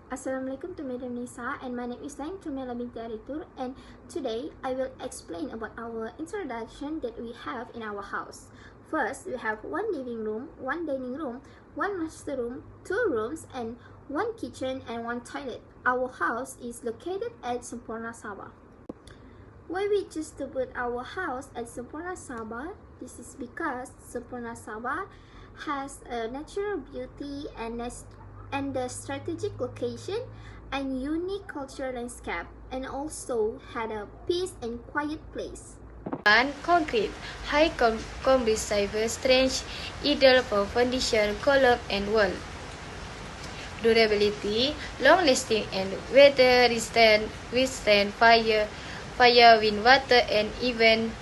Assalamualaikum to Madam Nisa, and my name is Daeng Tumela binti Aritur, and today I will explain about our introduction that we have in our house. First, we have one living room, one dining room, one master room, two rooms, and one kitchen and one toilet. Our house is located at Semporna Sabah. Why we choose to put our house at Semporna Sabah? This is because Semporna Sabah has a natural beauty and the strategic location and unique cultural landscape, and also had a peace and quiet place. One, concrete, high compressible strength, ideal for foundation, column, and wall. Durability, long-lasting and weather-resistant, withstand fire, wind, water, and even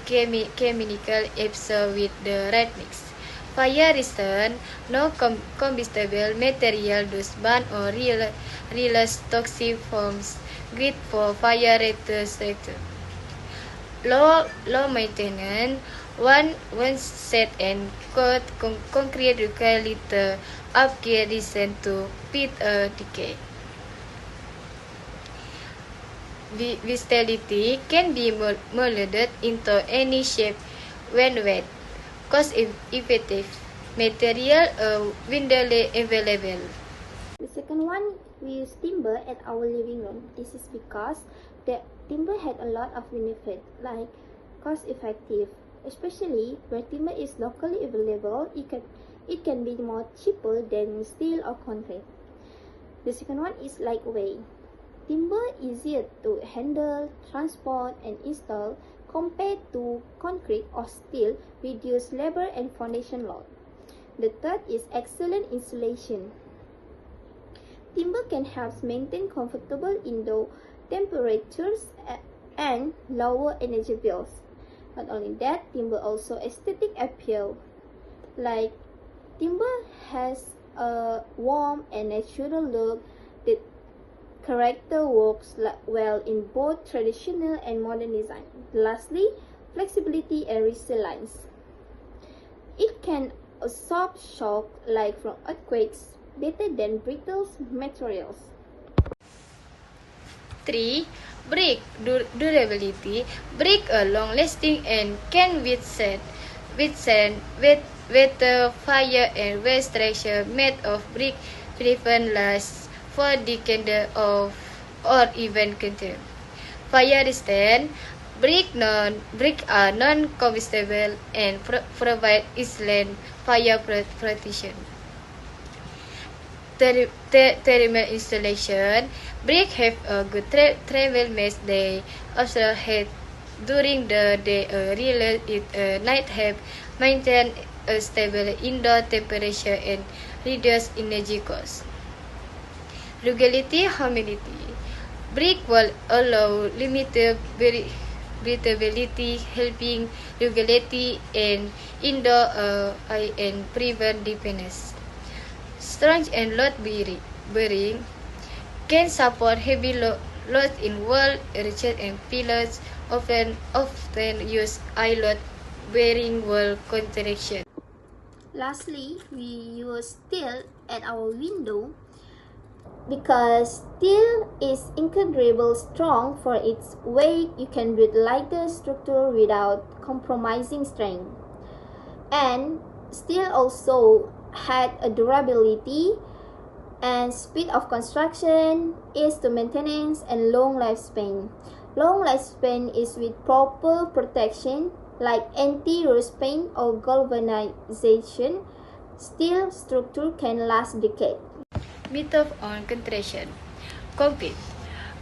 chemical absorb with the right mix. Fire resistant, no combustible material does burn or release toxic fumes, great for fire restoration. Low maintenance, one set and coat concrete require little upgrade resistant to pit decay. Versatility can be molded into any shape when wet. Cost-effective material widely available. The second one, we use timber at our living room. This is because the timber had a lot of benefit, like cost-effective, especially where timber is locally available. It can be more cheaper than steel or concrete. The second one is lightweight. Timber easier to handle, transport, and install compared to concrete or steel, reduce labor and foundation load. The third is excellent insulation. Timber can help maintain comfortable indoor temperatures and lower energy bills. Not only that, timber also aesthetic appeal. Like timber has a warm and natural look that character works well in both traditional and modern design. Lastly, flexibility and resilience. It can absorb shock like from earthquakes better than brittle materials. 3. Brick durability. Brick are long-lasting and can withstand weather, fire, and waste structure made of brick prevent lasts for decades or even continue. Fire resistant. Brick are non-combustible and provide excellent fire protection. Thermal installation. Brick have a good travel mass. They also heat during the day. Release at night help maintain a stable indoor temperature and reduce energy costs. Rugality, humidity. Brick will allow limited breathability, helping rugality and indoor and prevent dependence. Strong and load bearing can support heavy loads in wall, ratchet, and pillars. Often use high load bearing wall construction. Lastly, we use steel at our window because steel is incredibly strong for its weight. You can build lighter structure without compromising strength. And steel also had a durability and speed of construction, ease to maintenance, and long lifespan. Long lifespan is with proper protection like anti-rust paint or galvanization. Steel structure can last decades. Method on contraction. Concrete.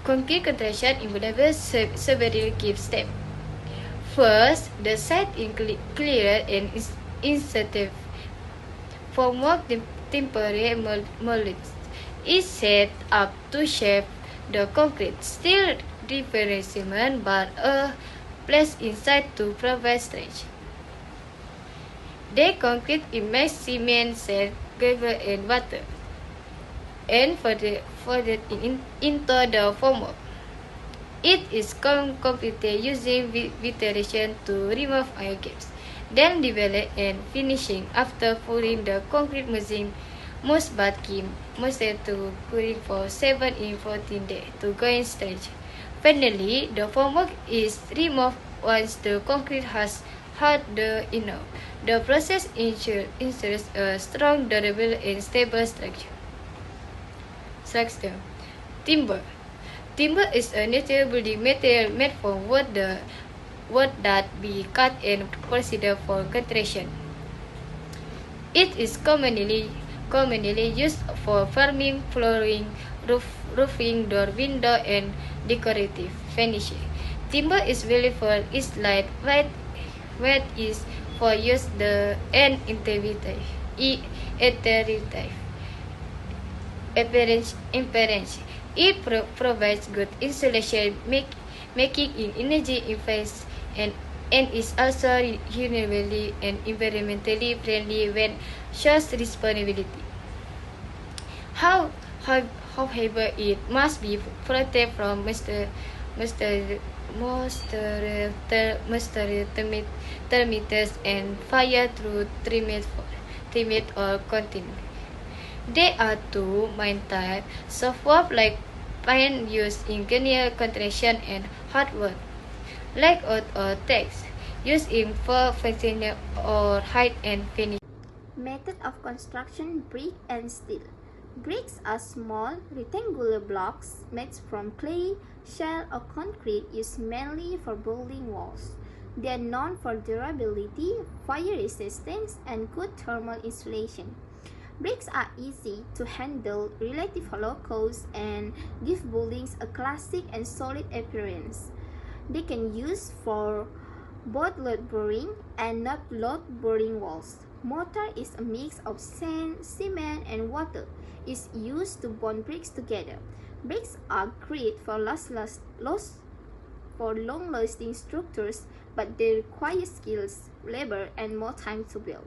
Concrete contraction involves several key steps. First, the site is clear and insensitive. Formwork temporary molds is set up to shape the concrete. Steel reinforcement bar are placed inside to provide stretch. The concrete immerse cement, sand, gravel, and water, and further into the formwork. It is completed using ventilation to remove air gaps. Then develop and finishing after pouring the concrete machine Most bad Kim must to curing for 7 in 14 days to gain strength. Finally, the formwork is removed once the concrete has had the enough. The process ensures a strong, durable, and stable structure. Structure. Timber. Timber is a natural building material made from wood that be cut and considered for construction. It is commonly used for framing, flooring, roofing, door, window, and decorative finishing. Timber is valuable. Its light weight is for use the and appearance. It provides good insulation, making it energy efficient and is also universally and environmentally friendly when shows responsibility. However, it must be protected from termites and fire through trimmed or continued. There are two main types: softwood like pine used in general construction and hardwood like oak or teak used in furnishing or height and finish. Method of construction: brick and steel. Bricks are small, rectangular blocks made from clay, shell, or concrete used mainly for building walls. They are known for durability, fire resistance, and good thermal insulation. Bricks are easy to handle, relatively low cost, and give buildings a classic and solid appearance. They can use for both load-bearing and not load-bearing walls. Mortar is a mix of sand, cement, and water. It's used to bond bricks together. Bricks are great for long-lasting structures, but they require skills, labor, and more time to build.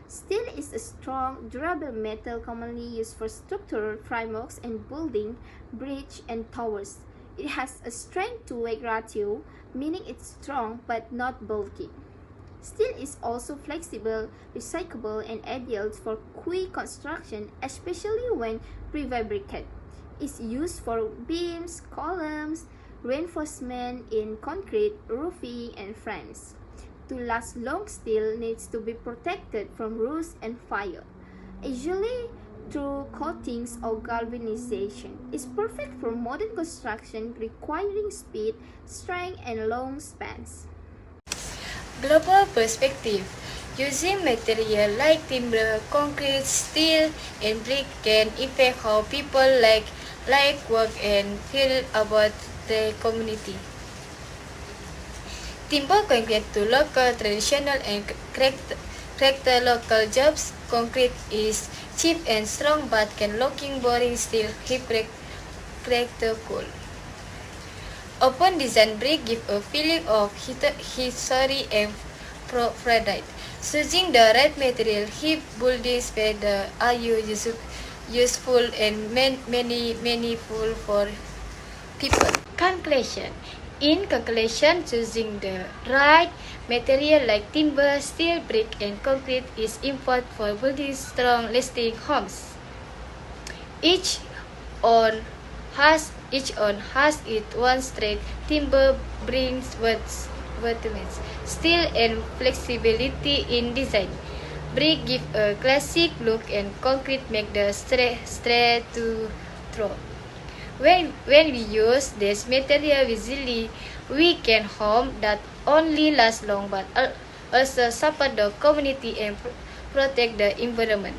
Steel is a strong, durable metal commonly used for structural frameworks and building, bridges, and towers. It has a strength-to-weight ratio, meaning it's strong but not bulky. Steel is also flexible, recyclable, and ideal for quick construction, especially when prefabricated. It's used for beams, columns, reinforcement in concrete, roofing, and frames. To last long, steel needs to be protected from rust and fire, usually through coatings or galvanization. It's perfect for modern construction requiring speed, strength, and long spans. Global perspective. Using material like timber, concrete, steel, and brick can affect how people like work and feel about the community. Timber connected to local traditional and character local jobs. Concrete is cheap and strong but can looking boring still keep character cool. Open design brick give a feeling of history and pride. Choosing the right material help building space are useful and meaningful for people. Conclusion. In conclusion, choosing the right material like timber, steel, brick, and concrete is important for building strong, lasting homes. Each one has its own strength. Timber brings vertices, steel, and flexibility in design. Brick give a classic look, and concrete make the straight to throw. When we use this material wisely, we can home that only last long but also support the community and protect the environment.